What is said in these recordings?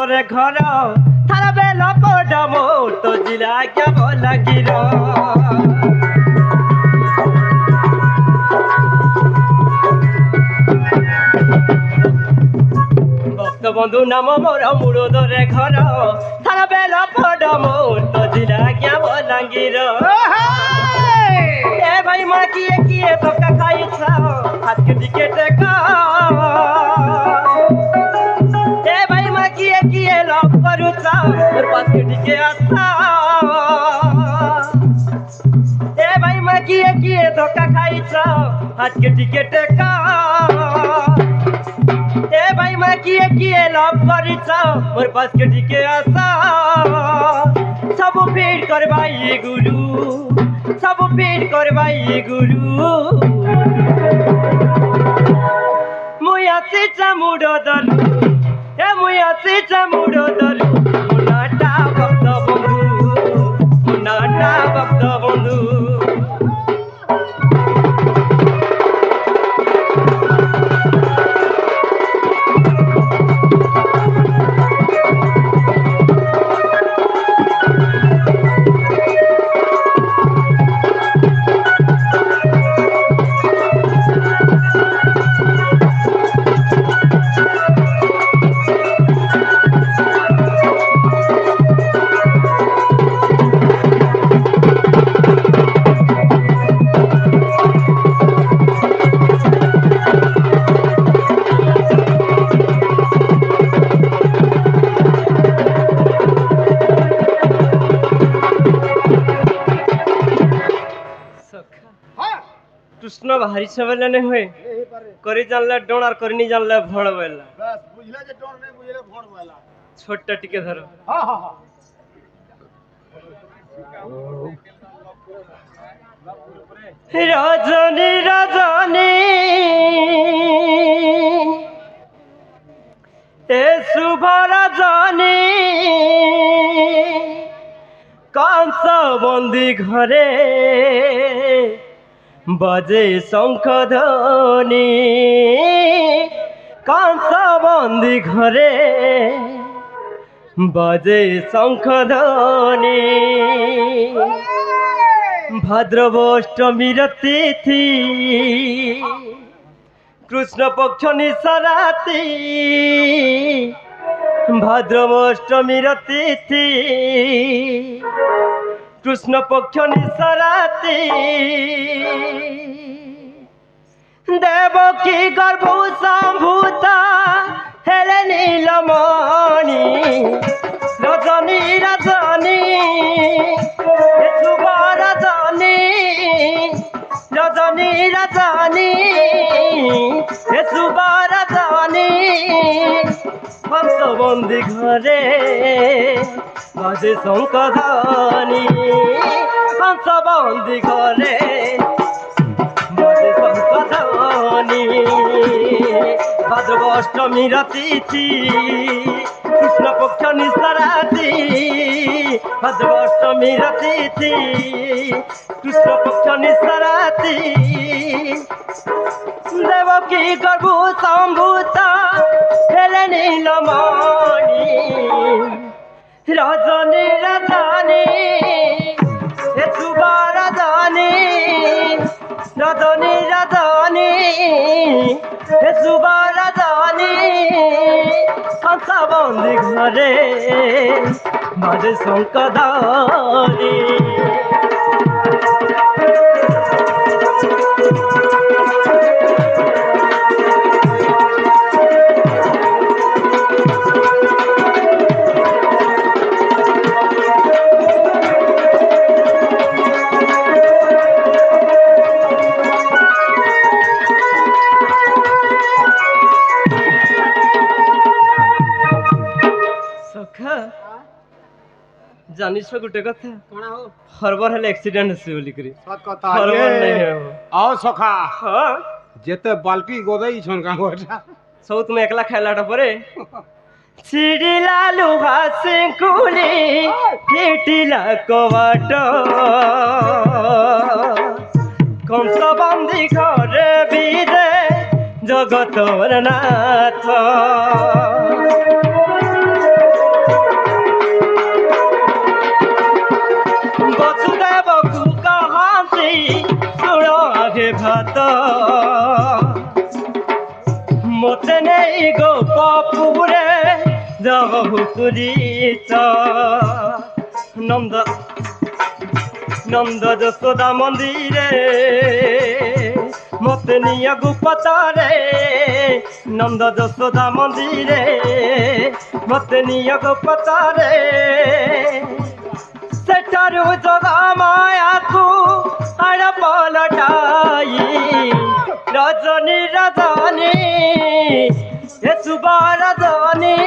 মুরদরে ঘর থারা বেল পড়া মোর তো জিলা গিয়া বলাঙ্গীর বন্ধু নাম মোর মুরদরে ঘর থারা বেল পড়া মোর তো জিলা গিয়া বলাঙ্গীর এ ভাই মা কিয়ে কিয়ে ধোকা খাইছ আজকে টিকেটে কা এ ভাই মা কিয়ে কিয়ে লভ করুছ মোর পাশে টিকে আসা এ ভাই মা কিয়ে কিয়ে ধোকা খাইছ আজকে টিকেটে কা এ ভাই মা কিয়ে কিয়ে লভ করিছ মোর পাশে টিকে আসা सब फेर करवाई गुरु सब फेर करवाई गुरु मुया से चामुड़ो दलु ए मुया से चामुड़ो दलु मुनाटा भक्त बंधु कृष्ण भारी सबेलाने हुए करी जानले डोण और करनी जानले भण बेला बस बुझले जे डोण नहीं बुझले भण बेला छोटा टिके धरो हां हां हां रजनी रजनी ए शुभ रजनी कंस बंदी घरे बजे शंख ध्वनि कंस बंदी घरे बजे शंख ध्वनि भाद्रवष्टमीर तिथि कृष्ण पक्ष निशराती भाद्रवष्टमीर तिथि कृष्ण पक्ष निशराती देवकी गर्भ संभूता हेले नीलमणि रजनी रजनी शुभ रजनी रजनी रजनी शुभ रजनी हंसबंदी घरे बाजे शंख ध्वनि हंसबंदी घरे बाजे शंख ध्वनि भाद्रवष्टमीर तिथि कृष्ण पक्ष निशराती भाद्रवष्टमीर तिथि कृष्ण पक्ष निशराती देवकी गर्भ संभूता हेले नीलमणि रजनी रजनी शुभ रजनी रजनी रजनी शुभ रजनी कंसबंदी घरे बाजे शंख ध्वनि जानिस गुटे कथा कोना हो हरबर हेले एक्सीडेंट हसी बोली करी सत कथा हरबर नहीं है आओ सखा हां जेते बाल्टी गोदई छन का गोटा सब तुम एकला खाइलाटा परे छिडिला लुहा सिंकुली फिटिला कबाट कंस बंदी घरे बिदे जगतर नाथ যাবহু তুলিছ নন্দ যশোদা মন্দিরে মতে নিয়া গোপতারে নন্দ যশোদা মন্দিরে মতে নিয়া গোপতারে সেঠারু যোগা মায়াকু আড় পলটাই রজনী রজনী হে সুবা রজনী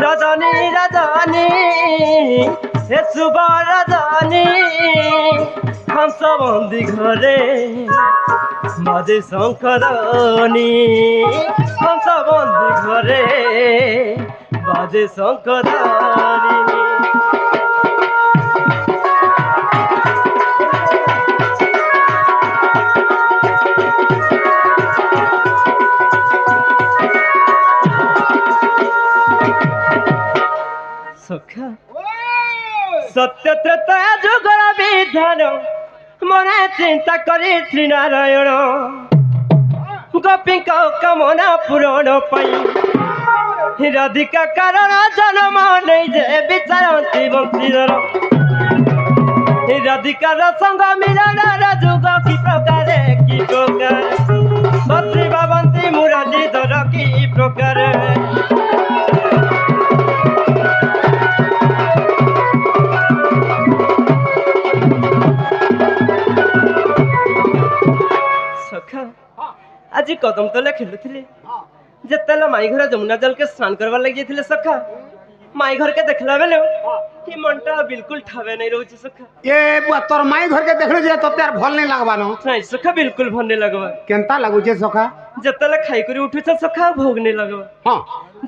রজনী রজনী হে সুবা রজনী হংসবন্দি ঘরে মাঝে শঙ্করণী হংসবন্দি ঘরে বাজে শঙ্করণী সখা সত্য ত্রেতয়া যুগর বিধান মনে চিন্তা করে শ্রীনারায়ণ গোপীଙ୍କ কামনা পূରଣ ପାଇଁ ରାଧିକା କାରଣ ଜନ୍ମ ନେଇ ଯେ ବିଚାରନ୍ତି ବଂଶୀଧର ରାଧିକାର ସଙ୍ଗ ମିଳନର ଯୁଗ କି ପ୍ରକାର ବସି ଭାବନ୍ତି ମୁରଲୀଧର କି ପ୍ରକାର আজি কদম তলে খেলুଥିଲେ যেତେବେଳେ ମାଇ ଘର ଯମୁନା ଜଲକେ ସ୍ନାନ କରବାର ଲାଗି ଯାଇଥିଲେ ସଖା ମାଇ ଘରକେ ଦେଖିଲା ବେଲେ କି ମନଟା ବିଲକୁଲ ଠାବେ ନାହିଁ ରହୁଛି ସଖା ଏ ବୁଆ ତୋର ମାଇ ଘରକେ ଦେଖିଲୁ ଯେ ତତେ আর ভাল নাই লাগবানো ନାଇଁ ସଖା ବିଲକୁଲ ଭଲ ନାହିଁ ଲାଗବା କେନ୍ତା ଲାଗୁଛେ ସଖା ଯେତେବେଳେ ଖାଇକରି ଉଠୁଛ ସଖା ଭୋଗ ନାହିଁ ଲାଗବା ହଁ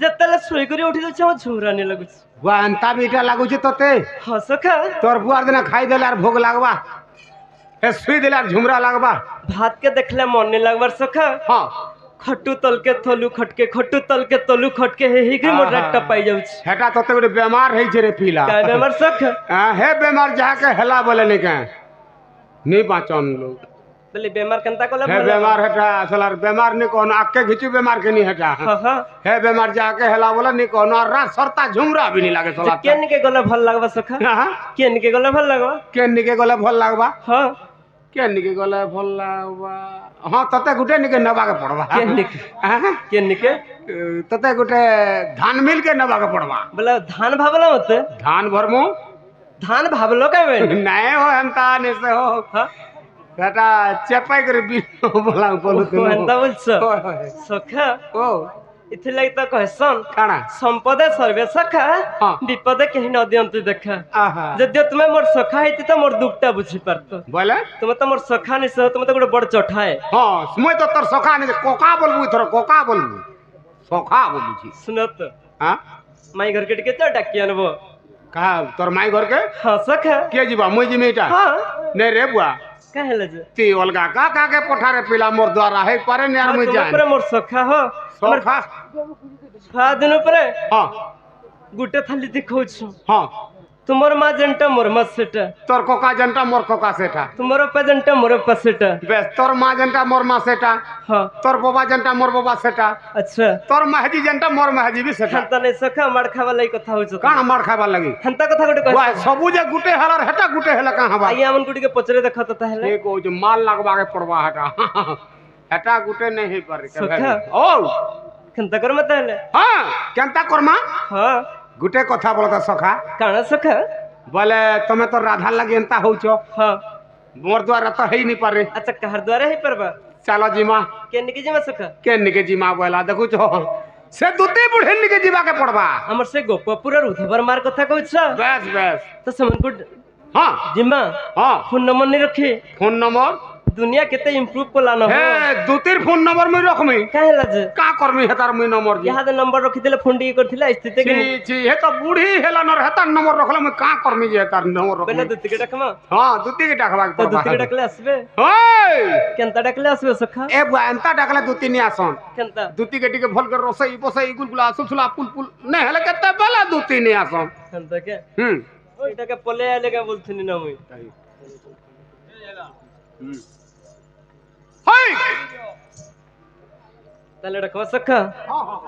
ଯେତେବେଳେ ଶୋଇକରି ଉଠି ଯାଉଛି ମୋ ଝୁମରା ନାହିଁ ଲାଗୁଛି ବୁଆ ଏନ୍ତା ବି ଏଟା ଲାଗୁଛେ ତତେ ହଁ ସଖା তোর বুয়ার দিনে খাই দেলে আর ভোগ লাগবা এ শুই দিলে আর ঝুমরা লাগবা ভাত কে দেখলে মন नहीं लगवार सखा হ্যাঁ खटू तल के थलू खटके खटू तल के तलू खटके हे कि मोर रात पाई जाउछ হেটা তোতে গোটে বেমার হইছে রে পিলা काय बेमार सखा হে বেমার যাকে হেলা বলে নি কে নি পাচন লোক बोले बेमार केनता कोले হে বেমার হেটা আসলার বেমার নি কোন আকে ঘিচু বেমার কে নি হেটা हां हां হে বেমার যাকে হেলা বলে নি কোন আর রাত সরতা ঝুমরা भी নি লাগে চলা केन के गले भल लागबा सखा केन के गले भल लागबा কেন নিকে গলে ভাল লাগবা हां কেন নিকে গলে ভাল লাগবা হ্যাঁ তোতে গুটে নিকে নেবাকে পড়বা केन के তোতে গুটে ধান মিল কে নেবাকে পড়বা बोले धान भावला मते ধান ভরমু धान भावलो का बे নাই হো এন্তা নেসে হো हां এটা চেপাই করে বিল বলা বলু তুমি एंता बोलछ হয় হয় सखा ও इथे लाग त कहसन কানা संपदे सर्वे सखा हाँ। विपदे कहीं न दियंतु देखा আহা যদি তুমি মোর সখা হইতি তো মোর দুঃখটা বুঝি পারত বলে তুমি তো মোর সখা নিছ তুমি তো গোটে বড় চঠায় হ্যাঁ মই তো তোর সখা নি কোকা বলবু তোর কোকা বলবু সখা বলুছি सुनत হ্যাঁ माई घर के टिके तो डाकी आनबो কা তোর মাই ঘরকে हां सखा কে ଯିবা মই জিমি এটা हां নে রে বুয়া कहले जे ती অলগা কা কাকে পঠারে পিলা মোর দ্বারা হে পারে নে আর মই तुम জানি पर मोर सखा हो সখা छा दिन पर হ্যাঁ गुटे थाली दिखौछु হ্যাঁ तुमर माजेंटा मोर मसेटा তোর কোকা জনটা মোর কোকা সেটা तुमर पेजेंटा मोर पसेटा বেশ তোর মা জনটা মোর মা সেটা हां তোর বাবা জনটা মোর বাবা সেটা अच्छा তোর মাহাজি জনটা মোর মাহাজি বি সেটা हंता नहीं सखा मार खावा लाई कथा होछु কাণ মার খাবার লাগি हंता कथा गुटे ওয়া कह সবু যে গুটে হেলার হেটা গুটে হেলা কাঁ হবা आइया मन गुटी के पचरे देखा तो ताहले এ কইছে মাল লাগবাকে পড়বা হেটা হেটা গুটে নেই হে পারে সখা। ও हंता कर मत ताहले হ্যাঁ কেনতা করমা हां গুটে কথা বলতা সখা काना सखा বলে তুমি তো রাধার লাগি এন্তা হউছ हां মোর দ্বারা তো হেই নি পারে अच्छा कहर द्वारा ही परबा চালো জিমা केन के जिमा सखा কেন নিকে জিমা বলা দেখুছ সে দুটি বুড়ে নিকে জিবাকে পড়বা हमर से गोपपुर उधबर मार कथा कहछ বেশ বেশ तो समन को হ্যাঁ जिमा হ্যাঁ फोन नंबर नहीं रखे ফোন নম্বর दुनिया केते इंप्रूव कोला न हो হে দুটির ফোন নম্বর মই রখমি काहे लाज কা করমি হেতার মই নম্বর দি यहाँ दे नंबर रखी देले फोन डी करथिला स्थिति के ছি ছি হে তো বুড়ি হেলা নর হেতার নম্বর রখলে মই কা করমি যে হেতার নম্বর बेला রখমি दुति के डकमा হ্যাঁ দুটি কে ডাকবা तो পড়বা दुति के डकले आसबे ওই केनता डकले आसबे सखा এ এন্তা ডাকলে দুটি নি আসন केनता দুটি কে টিকে ভাল করে রসই বসই গুলগুলা আসুছলা পুল পুল নে হেলে কেতে বেলা দুটি নি আসন केनता के হুম ओइटा के पले आले का बोलथिनी ना मुई হই ताले डकवा सखा হ্যাঁ হ্যাঁ